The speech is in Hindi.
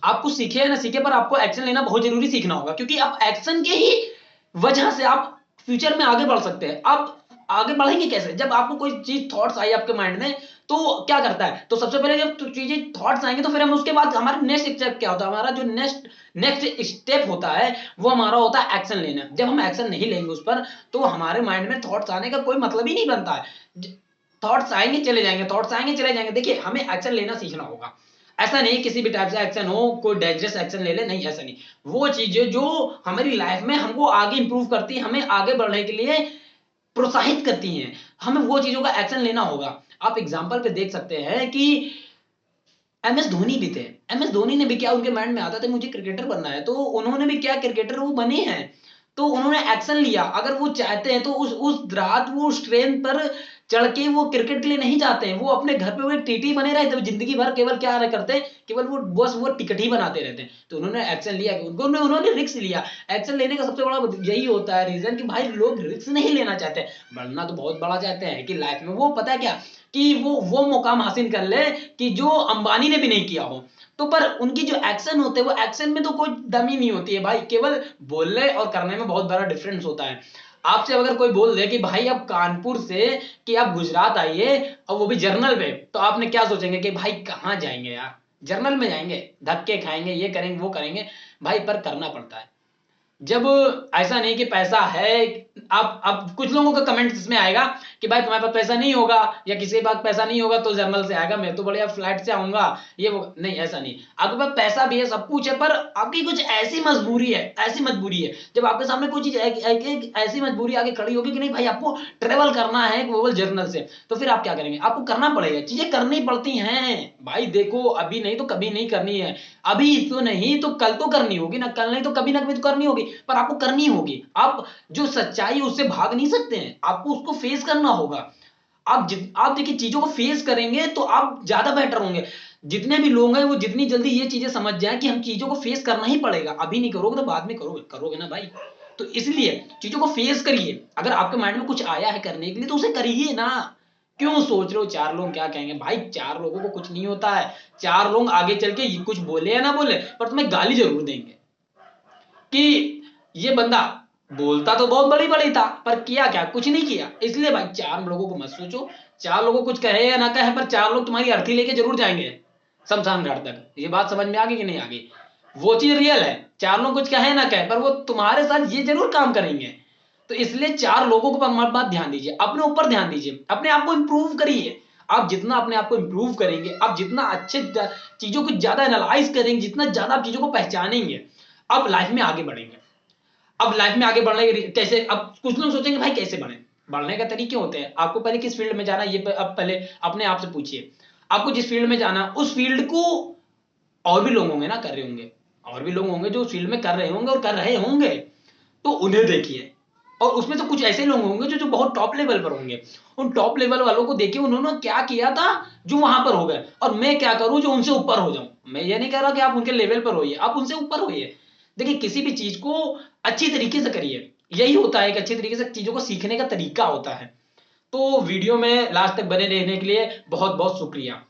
आपको सीखे या ना सीखे पर आपको एक्शन लेना बहुत जरूरी सीखना होगा, क्योंकि आप एक्शन के ही वजह से आप फ्यूचर में आगे बढ़ सकते हैं। आप आगे बढ़ेंगे कैसे? जब आपको कोई चीज थॉट्स आई आपके माइंड में, तो क्या करता है, तो सबसे पहले जब चीजें थॉट्स आएंगे तो फिर हम उसके बाद हमारा नेक्स्ट स्टेप क्या होता है, हमारा जो नेक्स्ट स्टेप होता है वो हमारा होता है एक्शन लेना। जब हम एक्शन नहीं लेंगे उस पर, तो हमारे माइंड में थॉट्स आने का कोई मतलब ही नहीं बनता है। थॉट्स आएंगे चले जाएंगे, थॉट्स आएंगे चले जाएंगे। देखिए, हमें एक्शन लेना सीखना होगा। ऐसा नहीं किसी भी टाइप से एक्शन हो, कोई डेंजरस एक्शन ले ले, नहीं ऐसा नहीं। वो चीजें जो हमारी लाइफ में हमको आगे इंप्रूव करती है, हमें आगे बढ़ने के लिए प्रोत्साहित करती हैं, हमें वो चीजों का एक्शन लेना होगा। आप एग्जांपल पे देख सकते हैं कि एमएस धोनी भी थे। एमएस धोनी ने भी क्या, उनके माइंड में आता था मुझे क्रिकेटर बनना है, तो उन्होंने भी क्या, क्रिकेटर वो बने हैं। तो उन्होंने एक्शन लिया। अगर वो चाहते हैं तो उस रात वो उस ट्रेन पर चढ़ के वो क्रिकेट के लिए नहीं जाते हैं, वो अपने घर पे वो टीटी बने रहते हैं, जिंदगी भर केवल क्या करते हैं, केवल वो बस वो टिकट ही बनाते रहते हैं। तो उन्होंने एक्शन लिया, उन्होंने रिस्क लिया। एक्शन लेने का सबसे बड़ा यही होता है रीजन कि भाई लोग रिस्क नहीं लेना चाहते, बढ़ना तो बहुत बड़ा चाहते हैं कि लाइफ में वो पता है क्या, कि वो मुकाम हासिल कर ले कि जो अंबानी ने भी नहीं किया हो। तो पर उनकी जो एक्शन होते हैं, वो एक्शन में तो कोई दम ही नहीं होती है भाई, केवल बोलने और करने में बहुत बड़ा डिफरेंस होता है। आपसे अगर कोई बोल दे कि भाई आप कानपुर से कि आप गुजरात आइए, और वो भी जर्नल में, तो आपने क्या सोचेंगे कि भाई कहाँ जाएंगे यार, जर्नल में जाएंगे, धक्के खाएंगे, ये करेंगे वो करेंगे। भाई पर करना पड़ता है। जब ऐसा नहीं कि पैसा है, अब कुछ लोगों का कमेंट इसमें आएगा कि भाई तुम्हारे पास पैसा नहीं होगा, या किसी के पास पैसा नहीं होगा तो जर्नल से आएगा, मैं तो बढ़िया फ्लाइट से आऊंगा, ये वो नहीं, ऐसा नहीं। आपके पास पैसा भी है, सब कुछ है, पर आपकी कुछ ऐसी मजबूरी है, ऐसी मजबूरी है, जब आपके सामने कोई चीज ऐसी मजबूरी आगे खड़ी होगी कि नहीं भाई आपको ट्रेवल करना है ग्लोबल जर्नल से, तो फिर आप क्या करेंगे? आपको करना पड़ेगा, चीजें करनी पड़ती हैं भाई। देखो, अभी नहीं तो कभी नहीं करनी है, अभी तो नहीं तो कल तो करनी होगी ना, कल नहीं तो कभी ना कभी तो करनी होगी, पर आपको करनी होगी। आप जो सच्चाई है उससे भाग नहीं सकते हैं, आपको उसको फेस करना होगा। आप देखिए, चीजों को फेस करेंगे तो आप ज्यादा बेटर होंगे। जितने भी लोग हैं वो जितनी जल्दी ये चीजें समझ जाए कि हम चीजों को फेस करना ही पड़ेगा, अभी नहीं करोगे तो बाद में करोगे ना भाई। तो इसलिए चीजों को फेस करिए। अगर आपके माइंड में कुछ आया है करने के लिए तो उसे करिए ना। क्यों सोच रहे हो चार लोग क्या कहेंगे? भाई चार लोगों को कुछ नहीं होता है, चार लोग आगे चल के कुछ बोले या ना बोले पर तुम्हें गाली जरूर देंगे कि ये बंदा बोलता तो बहुत बड़ी बड़ी था पर किया क्या, कुछ नहीं किया। इसलिए भाई चार लोगों को मत सोचो, चार लोगों को कुछ कहे या ना कहे, पर चार लोग तुम्हारी अर्थी लेके जरूर जाएंगे शमशान घाट तक। ये बात समझ में आ गई कि नहीं आ गई? वो चीज रियल है, चार लोग कुछ कहे ना कहे पर वो तुम्हारे साथ ये जरूर काम करेंगे। तो इसलिए चार लोगों को मत बात ध्यान दीजिए, अपने ऊपर ध्यान दीजिए, अपने आप को इंप्रूव करिए। आप जितना अपने आप को इंप्रूव करेंगे, आप जितना अच्छे चीजों को ज्यादा एनालाइज करेंगे, जितना ज्यादा आप चीजों को पहचानेंगे, अब लाइफ में आगे बढ़ेंगे। अब लाइफ में आगे बढ़ने के कैसे, अब कुछ लोग सोचेंगे भाई कैसे बढ़े, बढ़ने का तरीके होते हैं। आपको पहले किस फील्ड में जाना है, ये अब पहले अपने आप से पूछिए। आपको जिस फील्ड में जाना उस फील्ड को और भी लोग होंगे ना कर रहे होंगे, और भी लोग होंगे जो उस फील्ड में कर रहे होंगे और कर रहे होंगे, तो उन्हें देखिए। और उसमें तो कुछ ऐसे लोग होंगे जो बहुत टॉप लेवल पर होंगे, उन टॉप लेवल वालों को देखिए उन्होंने क्या किया था जो वहां पर हो गए, और मैं क्या करूं जो उनसे ऊपर हो जाऊं। मैं ये नहीं कह रहा कि आप उनके लेवल पर होइए, आप उनसे ऊपर होइए। देखिए, किसी भी चीज को अच्छी तरीके से करिए, यही होता है कि अच्छी तरीके से चीजों को सीखने का तरीका होता है। तो वीडियो में लास्ट तक बने रहने के लिए बहुत बहुत शुक्रिया।